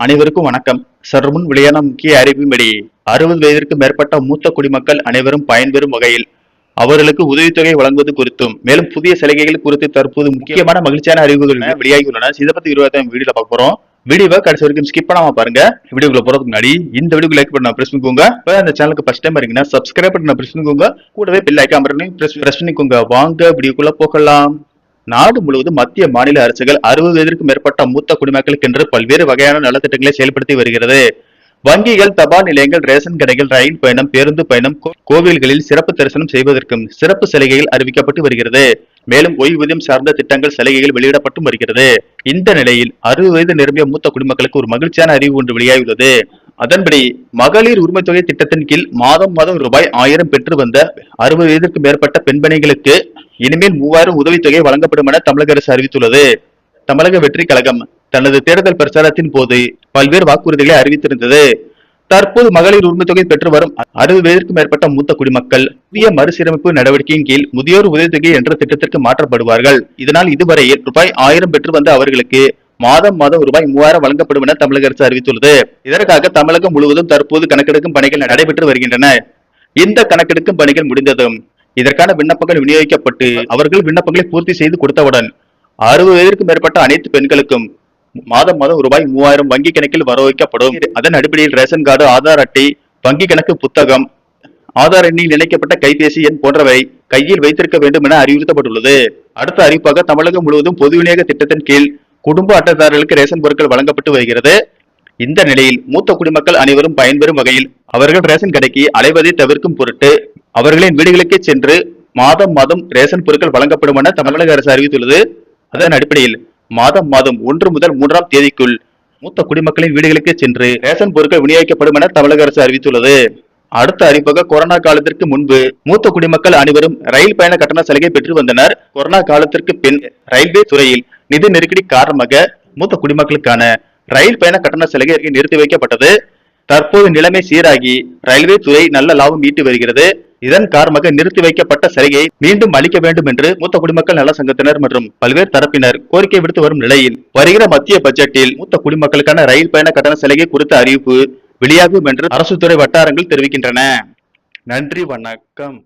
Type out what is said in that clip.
அனைவருக்கும் வணக்கம். சற்றுமுன் வெளியான முக்கிய அறிவின்படி 60 வயதிற்கு மேற்பட்ட மூத்த குடிமக்கள் அனைவரும் பயன்பெறும் வகையில் அவர்களுக்கு உதவித்தொகை வழங்குவது குறித்தும் மேலும் புதிய சலுகைகள் குறித்து தற்போது முக்கியமான மகிழ்ச்சியான அறிவுகள் வெளியாகியுள்ளன. இதை பத்தி 20 வீடியோல பார்க்க போறோம். வீடியோவை கடைசி வரைக்கும் ஸ்கிப் பண்ணாம பாருங்க. வீடியோக்குள்ள போறதுக்கு முன்னாடி இந்த வீடியோக்கு லைக் பண்ண பிரஸ் பண்ணிக்கோங்க. இந்த சேனலுக்கு ஃபர்ஸ்ட் டைம் இருக்கீங்கன்னா சப்ஸ்கிரைப் பண்ண பிரஸ் பண்ணிக்கோங்க. கூடவே பெல் ஐகான் பட்டனையும் பிரஸ் பண்ணிக்கோங்க. வாங்க வீடியோக்குள்ள போகலாம். நாடு முழுவதும் மத்திய மாநில அரசுகள் 60 வயதிற்கும் மேற்பட்ட மூத்த குடிமக்களுக்கு என்று பல்வேறு வகையான நலத்திட்டங்களை செயல்படுத்தி வருகிறது. வங்கிகள், தபால் நிலையங்கள், ரேஷன் கடைகள், ரயில் பயணம், பேருந்து பயணம், கோவில்களில் சிறப்பு தரிசனம் செய்வதற்கும் சிறப்பு சலுகைகள் அறிவிக்கப்பட்டு வருகிறது. மேலும் ஓய்வூதியம் சார்ந்த திட்டங்கள் சலுகைகள் வெளியிடப்பட்டும் வருகிறது. இந்த நிலையில் 60 வயது நிரம்பிய மூத்த குடிமக்களுக்கு ஒரு மகிழ்ச்சியான அறிவு ஒன்று வெளியாகியுள்ளது. அதன்படி மகளிர் உரிமை தொகை திட்டத்தின் கீழ் மாதம் ரூபாய் 1000 பெற்று வந்த 60 வயதிற்கு மேற்பட்ட பெண்மணிகளுக்கு இனிமேல் 3000 உதவித்தொகை வழங்கப்படும் என தமிழக அரசு அறிவித்துள்ளது. தமிழக வெற்றி கழகம் தனது தேர்தல் பிரச்சாரத்தின் போது பல்வேறு வாக்குறுதிகளை அறிவித்திருந்தது. தற்போது மகளிர் உரிமை தொகை பெற்று வரும் 60 வயதிற்கு மேற்பட்ட மூத்த குடிமக்கள் புதிய மறுசீரமைப்பு நடவடிக்கையின் கீழ் முதியோர் உதவித்தொகை என்ற திட்டத்திற்கு மாற்றப்படுவார்கள். இதனால் இதுவரையில் ரூபாய் 1000 பெற்று வந்த அவர்களுக்கு மாதம் ரூபாய் 3000 வழங்கப்படும் என தமிழக அரசு அறிவித்துள்ளது. இதற்காக தமிழகம் முழுவதும் தற்போது கணக்கெடுக்கும் பணிகள் நடைபெற்று வருகின்றன. இந்த கணக்கெடுக்கும் பணிகள் முடிந்ததும் இதற்கான விண்ணப்பங்கள் விநியோகிக்கப்பட்டு அவர்கள் விண்ணப்பங்களை பூர்த்தி செய்து கொடுத்தவுடன் 60 வயதிற்கு மேற்பட்ட அனைத்து பெண்களுக்கும் மாதம் ரூபாய் 3000 வங்கி கணக்கில் வர வைக்கப்படும். அதன் அடிப்படையில் ரேஷன் கார்டு, ஆதார் அட்டை, வங்கி கணக்கு புத்தகம், ஆதார் எண்ணில் இணைக்கப்பட்ட கைபேசி எண் போன்றவை கையில் வைத்திருக்க வேண்டும் என அறிவுறுத்தப்பட்டுள்ளது. அடுத்த அறிவிப்பாக தமிழகம் முழுவதும் பொது விநியோக திட்டத்தின் கீழ் குடும்ப அட்டைதாரர்களுக்கு ரேஷன் பொருட்கள் வழங்கப்பட்டு வருகிறது. இந்த நிலையில் மூத்த குடிமக்கள் அனைவரும் பயன்பெறும் வகையில் அவர்கள் ரேஷன் கடைக்கு அலைவதை தவிர்க்கும் பொருட்டு அவர்களின் வீடுகளுக்கே சென்று மாதம் ரேஷன் பொருட்கள் வழங்கப்படும் என தமிழக அரசு அறிவித்துள்ளது. அதன் அடிப்படையில் மாதம் 1 முதல் 3ஆம் தேதிக்குள் மூத்த குடிமக்களின் வீடுகளுக்கே சென்று ரேஷன் பொருட்கள் விநியோகிக்கப்படும் என தமிழக அரசு அறிவித்துள்ளது. அடுத்த அறிவிப்பாக கொரோனா காலத்திற்கு முன்பு மூத்த குடிமக்கள் அனைவரும் ரயில் பயண கட்டண சலுகை பெற்று வந்தனர். கொரோனா காலத்திற்கு பின் ரயில்வே துறையில் நிதி நெருக்கடி காரணமாக மூத்த குடிமக்களுக்கான ரயில் பயண கட்டண சலுகை நிறுத்தி வைக்கப்பட்டது. தற்போது நிலைமை சீராகி ரயில்வே துறை நல்ல லாபம் ஈட்டி வருகிறது. இதன் காரணமாக நிறுத்தி வைக்கப்பட்ட சலுகையை மீண்டும் அளிக்க வேண்டும் என்று மூத்த குடிமக்கள் நல சங்கத்தினர் மற்றும் பல்வேறு தரப்பினர் கோரிக்கை விடுத்து வரும் நிலையில் வருகிற மத்திய பட்ஜெட்டில் மூத்த குடிமக்களுக்கான ரயில் பயண கட்டண சலுகை குறித்த அறிவிப்பு வெளியாகும் என்று அரசு துறை வட்டாரங்கள் தெரிவிக்கின்றன. நன்றி, வணக்கம்.